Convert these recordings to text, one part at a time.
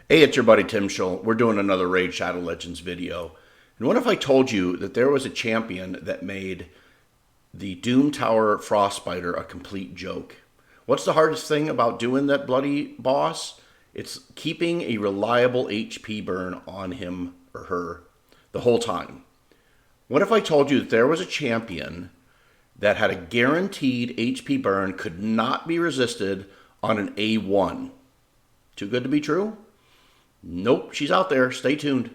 Hey, it's your buddy Tim Schull. We're doing another Raid Shadow Legends video. And what if I told you that there was a champion that made the Doom Tower Frost Spider a complete joke? What's the hardest thing about doing that bloody boss? It's keeping a reliable HP burn on him or her the whole time. What if I told you that there was a champion that had a guaranteed HP burn, could not be resisted on an A1? Too good to be true? Nope, she's out there. Stay tuned.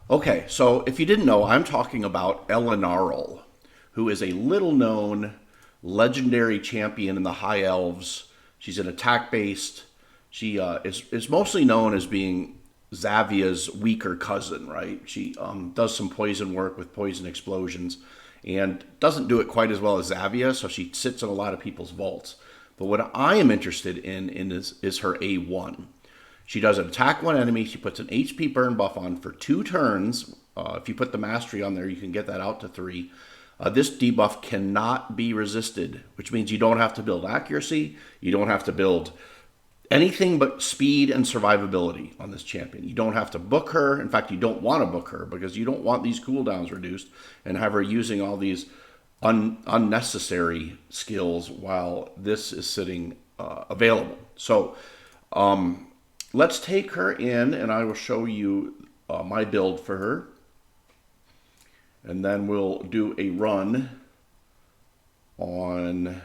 Okay, so if you didn't know, I'm talking about Eleanarell, who is a little known legendary champion in the High Elves. She's an attack based. She is mostly known as being Xavia's weaker cousin, right? She does some poison work with poison explosions and doesn't do it quite as well as Xavia, so she sits in a lot of people's vaults. But what I am interested in is her A1. She does an attack one enemy. She puts an HP burn buff on for 2 turns. If you put the mastery on there, you can get that out to 3. This debuff cannot be resisted, which means you don't have to build accuracy. You don't have to build anything but speed and survivability on this champion. You don't have to book her. In fact, you don't want to book her because you don't want these cooldowns reduced and have her using all these unnecessary skills while this is sitting available. So let's take her in and I will show you my build for her. And then we'll do a run on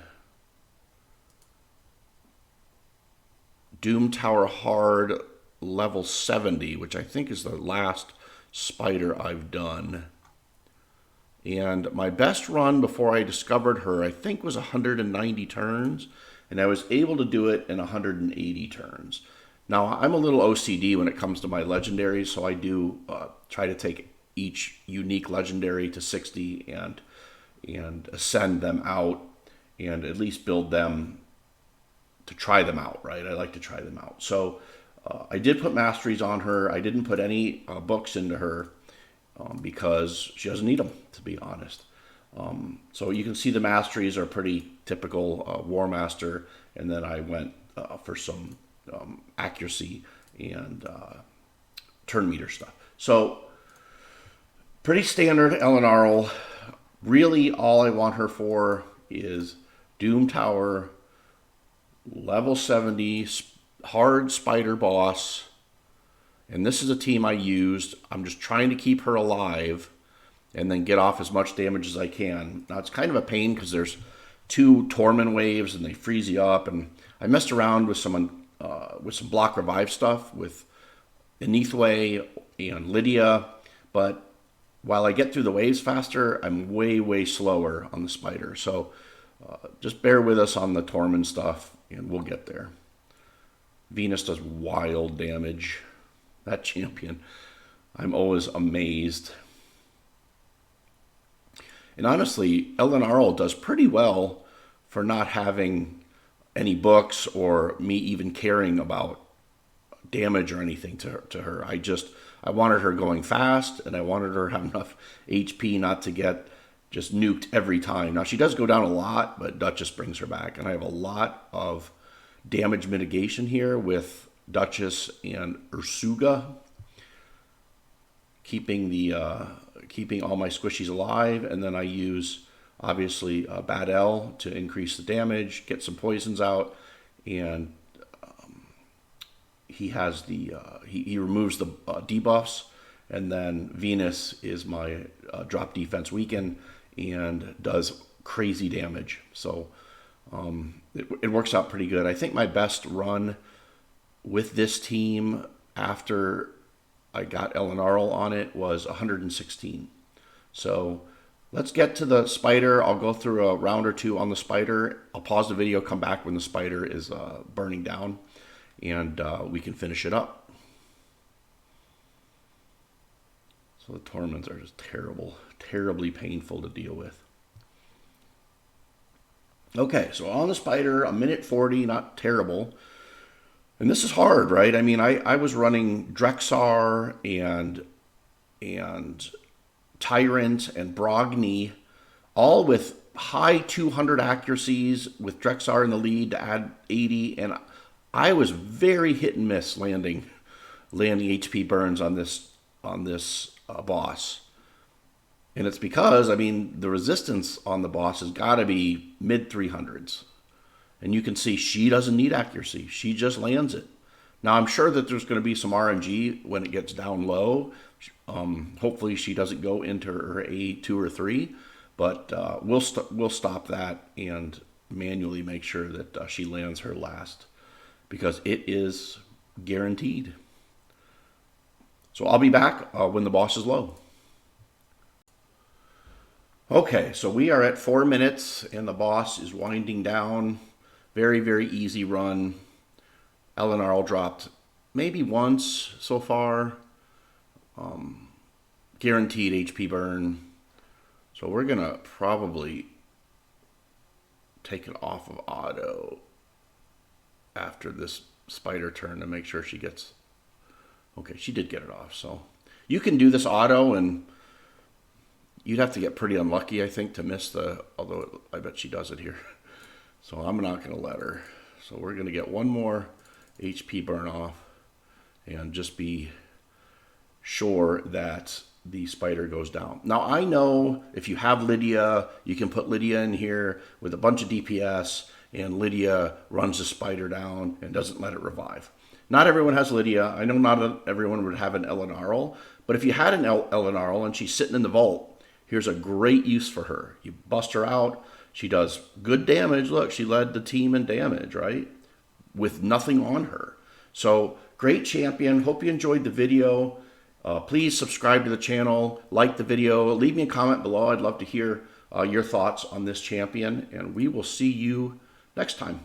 Doom Tower Hard level 70, which I think is the last spider I've done. And my best run before I discovered her, I think, was 190 turns, and I was able to do it in 180 turns. Now, I'm a little OCD when it comes to my legendaries, so I do try to take each unique legendary to 60 and ascend them out and at least build them to try them out, right? I like to try them out. So I did put masteries on her. I didn't put any books into her because she doesn't need them, to be honest. So you can see the masteries are pretty typical War Master, and then I went for some accuracy and turn meter stuff. So pretty standard Eleanarell. Really all I want her for is Doom Tower, level 70, hard spider boss. And this is a team I used. I'm just trying to keep her alive and then get off as much damage as I can. Now it's kind of a pain because there's 2 Torment waves and they freeze you up. And I messed around with some block revive stuff with Enithwe and Lydia, but while I get through the waves faster, I'm way slower on the spider. So just bear with us on the Torment stuff, and we'll get there. Venus does wild damage. That champion, I'm always amazed. And honestly, Eleanarell does pretty well for not having any books or me even caring about damage or anything to her. I wanted her going fast, and I wanted her to have enough HP not to get just nuked every time. Now, she does go down a lot, but Duchess brings her back. And I have a lot of damage mitigation here with Duchess and Ursuga, keeping all my squishies alive. And then I use, obviously, Bad L to increase the damage, get some poisons out, and he has he removes the debuffs, and then Venus is my drop defense weaken and does crazy damage. So it works out pretty good. I think my best run with this team after I got Eleanarell on it was 116. So let's get to the spider. I'll go through a round or 2 on the spider. I'll pause the video, come back when the spider is burning down, and we can finish it up. So the torments are just terribly painful to deal with. Okay, so on the spider, a minute 40, not terrible. And this is hard, right? I mean, I was running Drexar and Tyrant and Brogni, all with high 200 accuracies, with Drexar in the lead to add 80, and I was very hit and miss landing HP burns on this boss. And it's because, I mean, the resistance on the boss has got to be mid 300s. And you can see she doesn't need accuracy. She just lands it. Now, I'm sure that there's going to be some RNG when it gets down low. Hopefully she doesn't go into her A2 or 3. But we'll stop that and manually make sure that she lands her last, because it is guaranteed. So I'll be back when the boss is low. Okay, so we are at 4 minutes and the boss is winding down. Very, very easy run. Eleanarell dropped maybe once so far. Guaranteed HP burn. So we're going to probably take it off of auto after this spider turn to make sure she gets... Okay, she did get it off. So you can do this auto, and you'd have to get pretty unlucky, I think, to miss the... Although I bet she does it here. So I'm not going to let her. So we're going to get one more HP burn off and just be sure that the spider goes down. Now, I know if you have Lydia, you can put Lydia in here with a bunch of DPS, and Lydia runs the spider down and doesn't let it revive. Not everyone has Lydia. I know not everyone would have an Eleanarell, but if you had an Eleanarell and she's sitting in the vault, here's a great use for her. You bust her out. She does good damage. Look, she led the team in damage, right? With nothing on her. So, great champion. Hope you enjoyed the video. Please subscribe to the channel, like the video, leave me a comment below. I'd love to hear your thoughts on this champion, and we will see you next time.